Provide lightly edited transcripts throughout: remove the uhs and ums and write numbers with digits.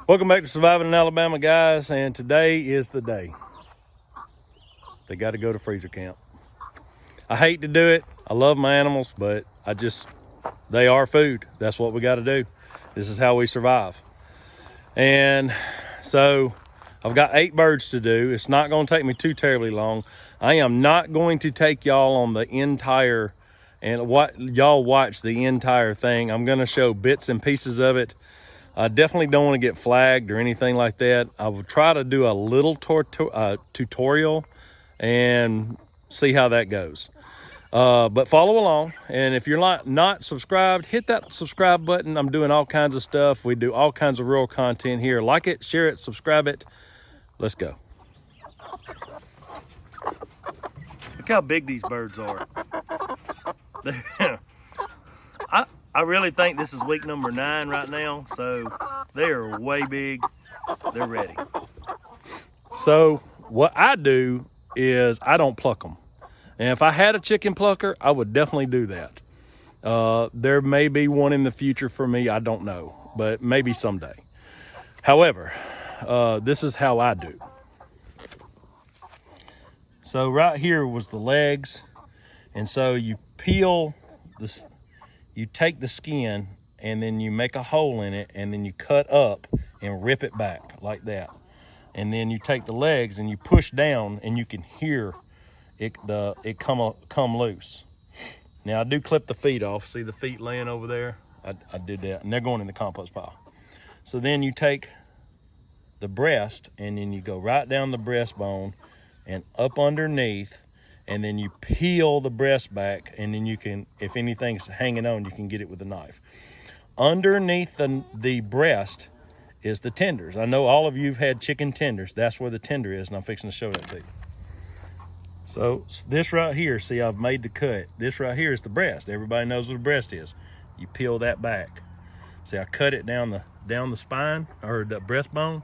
Welcome back to Surviving in Alabama, guys, and today is the day. They got to go to freezer camp. I hate to do it. I love my animals, but they are food. That's what we got to do. This is how we survive. And so I've got 8 birds to do. It's not going to take me too terribly long. I am not going to take y'all on the entire, and what y'all watch the entire thing. I'm going to show bits and pieces of it. I definitely don't want to get flagged or anything like that. I will try to do a little tutorial and see how that goes. But follow along. And if you're not subscribed, hit that subscribe button. I'm doing all kinds of stuff. We do all kinds of real content here. Like it, share it, subscribe it. Let's go. Look how big these birds are. I really think this is week number 9 right now, so they are way big. They're ready. So what I do is I don't pluck them. And if I had a chicken plucker, I would definitely do that. There may be one in the future for me, I don't know, but maybe someday. However, this is how I do. So right here was the legs, and so you peel this. You take the skin and then you make a hole in it and then you cut up and rip it back like that. And then you take the legs and you push down and you can hear it come loose. Now I do clip the feet off. See the feet laying over there? I did that, and they're going in the compost pile. So then you take the breast and then you go right down the breastbone and up underneath, and then you peel the breast back, and then you can, if anything's hanging on, you can get it with a knife. Underneath the breast is the tenders. I know all of you have had chicken tenders. That's where the tender is, and I'm fixing to show that to you. So this right here, see, I've made the cut. This right here is the breast. Everybody knows what a breast is. You peel that back. See, I cut it down the spine, or the breastbone,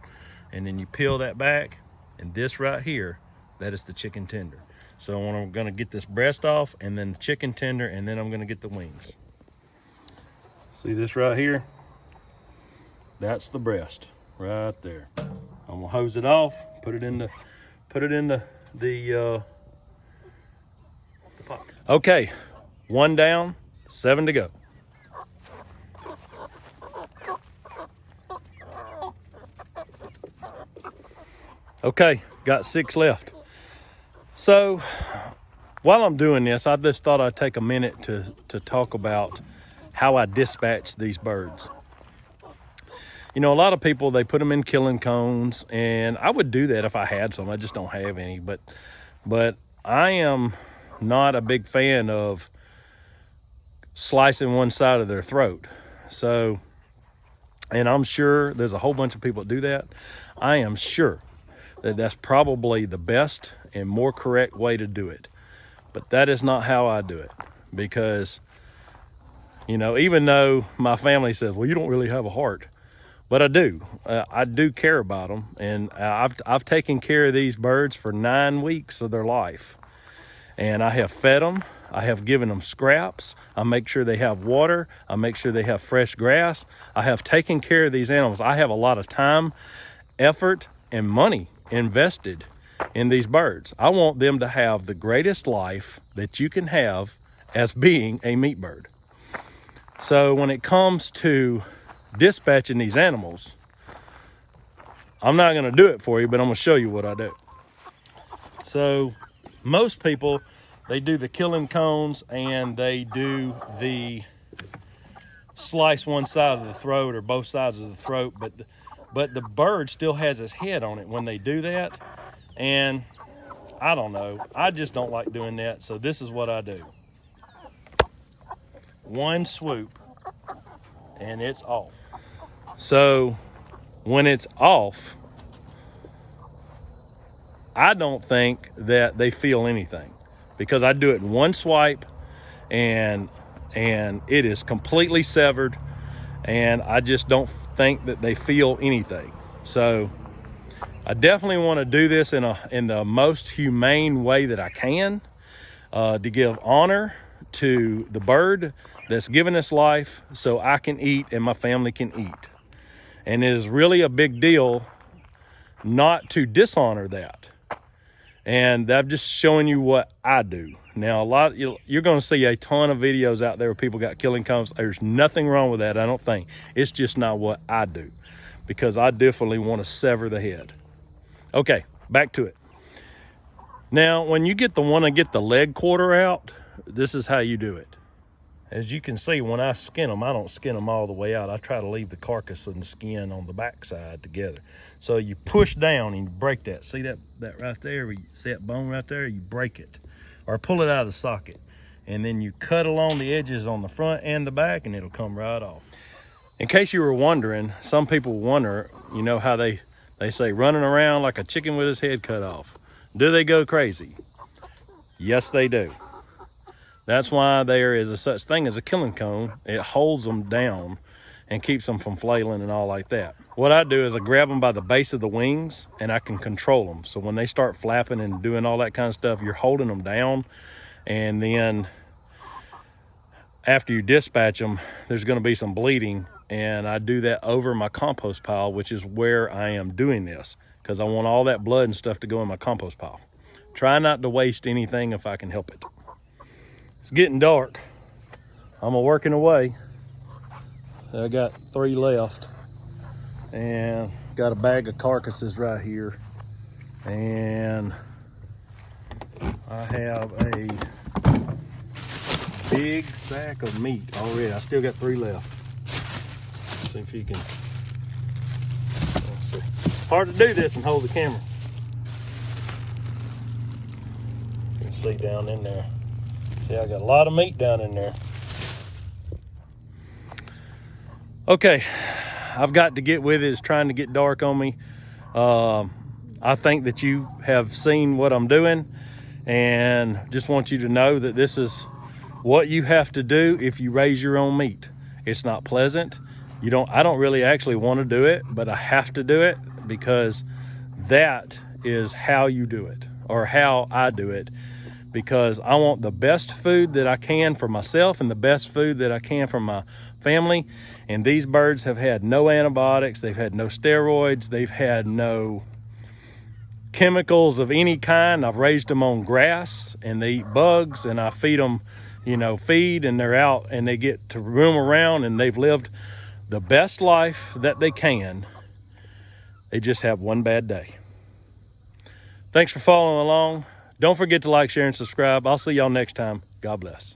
and then you peel that back, and this right here, that is the chicken tender. So I'm gonna get this breast off, and then the chicken tender, and then I'm gonna get the wings. See this right here? That's the breast right there. I'm gonna hose it off, put it in the pot. Okay, 1 down, 7 to go. Okay, got 6 left. So while I'm doing this, I just thought I'd take a minute to talk about how I dispatch these birds. You know, a lot of people, they put them in killing cones, and I would do that if I had some. I just don't have any, but I am not a big fan of slicing one side of their throat. So, and I'm sure there's a whole bunch of people that do that. I am sure that that's probably the best and more correct way to do it. But that is not how I do it, because, you know, even though my family says, well, you don't really have a heart, but I do. I do care about them, and I've taken care of these birds for 9 weeks of their life, and I have fed them. I have given them scraps. I make sure they have water. I make sure they have fresh grass. I have taken care of these animals. I have a lot of time, effort, and money invested in these birds. I want them to have the greatest life that you can have as being a meat bird. So when it comes to dispatching these animals, I'm not going to do it for you, but I'm going to show you what I do. So most people, they do the killing cones and they do the slice one side of the throat or both sides of the throat, but the bird still has his head on it when they do that. And I don't know, I just don't like doing that. So this is what I do. One swoop and it's off. So when it's off, I don't think that they feel anything, because I do it in one swipe and it is completely severed, and I just don't think that they feel anything. So I definitely want to do this in the most humane way that I can, to give honor to the bird that's given us life so I can eat and my family can eat. And it is really a big deal not to dishonor that. And I'm just showing you what I do. Now, you're going to see a ton of videos out there where people got killing cones. There's nothing wrong with that, I don't think. It's just not what I do, because I definitely want to sever the head. Okay, back to it. Now, when you want to get the leg quarter out, this is how you do it. As you can see, when I skin them, I don't skin them all the way out. I try to leave the carcass and the skin on the backside together. So you push down and you break that. See that right there? See that bone right there? You break it or pull it out of the socket. And then you cut along the edges on the front and the back, and it'll come right off. In case you were wondering, some people wonder, you know how they say running around like a chicken with his head cut off. Do they go crazy? Yes, they do. That's why there is a such thing as a killing cone. It holds them down and keeps them from flailing and all like that. What I do is I grab them by the base of the wings, and I can control them. So when they start flapping and doing all that kind of stuff, you're holding them down. And then after you dispatch them, there's going to be some bleeding. And I do that over my compost pile, which is where I am doing this, because I want all that blood and stuff to go in my compost pile. Try not to waste anything if I can help it. It's getting dark. I'm working away. I got 3 left, and got a bag of carcasses right here, and I have a big sack of meat already. I still got 3 left. Let's see if you can. Let's see. Hard to do this and hold the camera. You can see down in there. See, I got a lot of meat down in there. Okay, I've got to get with it. It's trying to get dark on me. I think that you have seen what I'm doing, and just want you to know that this is what you have to do if you raise your own meat. It's not pleasant. I don't really actually want to do it, but I have to do it because that is how you do it, or how I do it, because I want the best food that I can for myself and the best food that I can for my family. And these birds have had no antibiotics, they've had no steroids, they've had no chemicals of any kind. I've raised them on grass, and they eat bugs, and I feed them, feed, and they're out and they get to roam around, and they've lived the best life that they can. They just have one bad day. Thanks for following along. Don't forget to like, share, and subscribe. I'll see y'all next time. God bless.